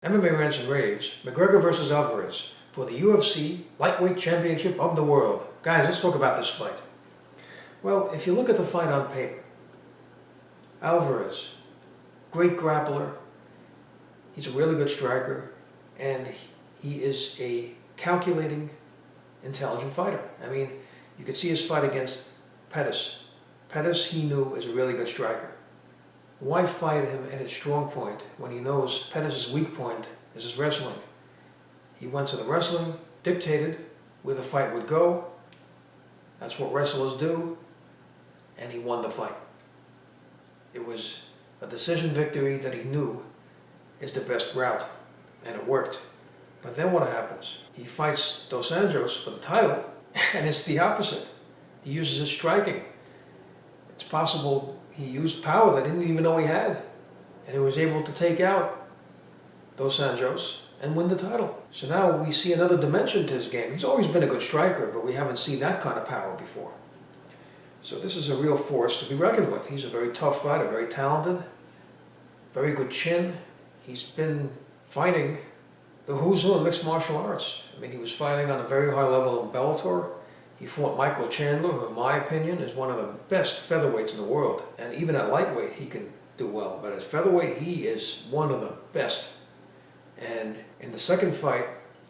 MMA Rants and Raves, McGregor versus Alvarez for the UFC Lightweight Championship of the World. Guys, let's talk about this fight. Well, if you look at the fight on paper, Alvarez, great grappler, he's a really good striker, and he is a calculating, intelligent fighter. I mean, you could see his fight against Pettis. Pettis, he knew, is a really good striker. Why fight him at his strong point when he knows Pettis' weak point is his wrestling? He went to the wrestling, dictated where the fight would go. That's what wrestlers do, and he won the fight. It was a decision victory that he knew is the best route, and it worked. But then what happens? He fights Dos Anjos for the title, and it's the opposite. He uses his striking. It's possible he used power that he didn't even know he had, and he was able to take out Dos Anjos and win the title. So now we see another dimension to his game. He's always been a good striker, but we haven't seen that kind of power before. So this is a real force to be reckoned with. He's a very tough fighter, very talented, very good chin. He's been fighting the who's who in mixed martial arts. I mean, he was fighting on a very high level in Bellator. He fought Michael Chandler, who in my opinion is one of the best featherweights in the world. And even at lightweight, he can do well. But at featherweight, he is one of the best. And in the second fight,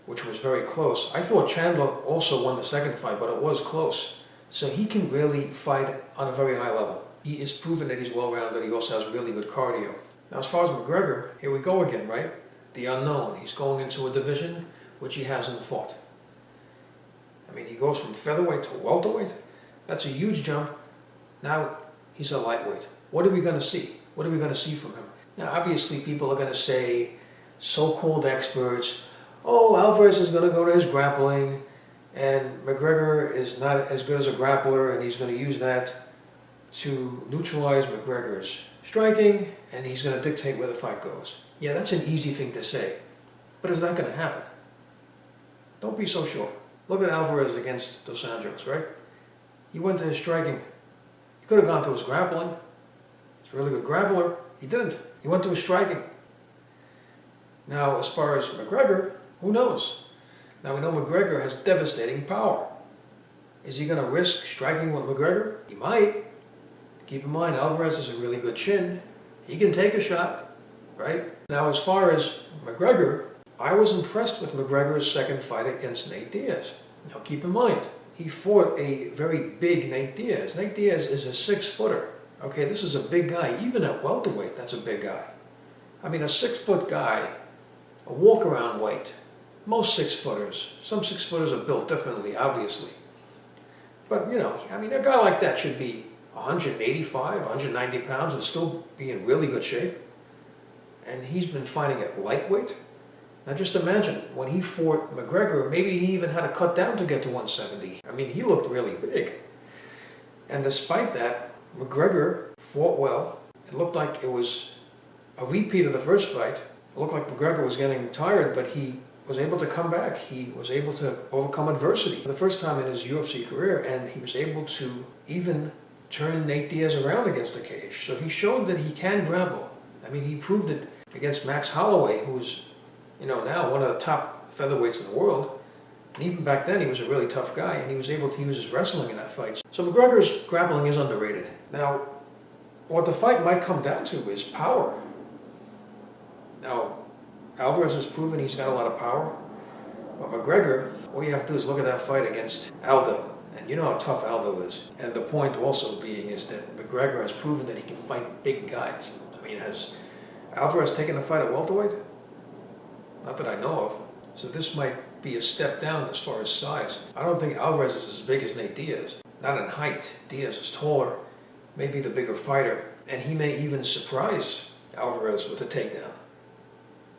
which was very close, I thought Chandler also won the second fight, but it was close. So he can really fight on a very high level. He is proven that he's well-rounded. He also has really good cardio. Now, as far as McGregor, here we go again, right? The unknown. He's going into a division which he hasn't fought. I mean, he goes from featherweight to welterweight. That's a huge jump. Now he's a lightweight. What are we going to see? What are we going to see from him? Now, obviously, people are going to say, so-called experts, oh, Alvarez is going to go to his grappling, and McGregor is not as good as a grappler, and he's going to use that to neutralize McGregor's striking, and he's going to dictate where the fight goes. Yeah, that's an easy thing to say, but is that going to happen? Don't be so sure. Look at Alvarez against Dos Anjos, right? He went to his striking. He could have gone to his grappling. He's a really good grappler. He didn't. He went to his striking. Now, as far as McGregor, who knows? Now, we know McGregor has devastating power. Is he going to risk striking with McGregor? He might. Keep in mind, Alvarez has a really good chin. He can take a shot, right? Now, as far as McGregor, I was impressed with McGregor's second fight against Nate Diaz. Now, keep in mind, he fought a very big Nate Diaz. Nate Diaz is a 6-footer. Okay, this is a big guy. Even at welterweight, that's a big guy. I mean, a 6-foot guy, a walk-around weight. Most 6-footers, some 6-footers are built differently, obviously. But, you know, I mean, a guy like that should be 185, 190 pounds and still be in really good shape. And he's been fighting at lightweight. Now just imagine, when he fought McGregor, maybe he even had to cut down to get to 170. I mean, he looked really big. And despite that, McGregor fought well. It looked like it was a repeat of the first fight. It looked like McGregor was getting tired, but he was able to come back. He was able to overcome adversity for the first time in his UFC career, and he was able to even turn Nate Diaz around against the cage. So he showed that he can grapple. I mean, he proved it against Max Holloway, who was, you know, now one of the top featherweights in the world. And even back then, he was a really tough guy, and he was able to use his wrestling in that fight. So McGregor's grappling is underrated. Now, what the fight might come down to is power. Now, Alvarez has proven he's got a lot of power. But McGregor, all you have to do is look at that fight against Aldo. And you know how tough Aldo is. And the point also being is that McGregor has proven that he can fight big guys. I mean, has Alvarez taken a fight at welterweight? Not that I know of. So this might be a step down as far as size. I don't think Alvarez is as big as Nate Diaz. Not in height. Diaz is taller, maybe the bigger fighter, and he may even surprise Alvarez with a takedown.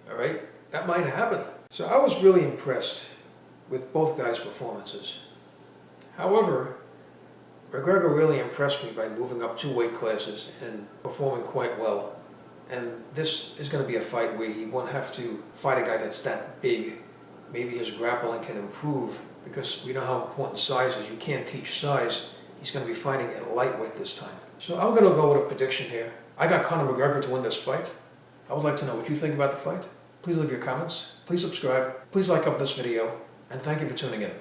All right? That might happen. So I was really impressed with both guys' performances. However, McGregor really impressed me by moving up 2 weight classes and performing quite well. And this is going to be a fight where he won't have to fight a guy that's that big. Maybe his grappling can improve, because we know how important size is. You can't teach size. He's going to be fighting at lightweight this time. So I'm going to go with a prediction here. I got Conor McGregor to win this fight. I would like to know what you think about the fight. Please leave your comments. Please subscribe. Please like up this video. And thank you for tuning in.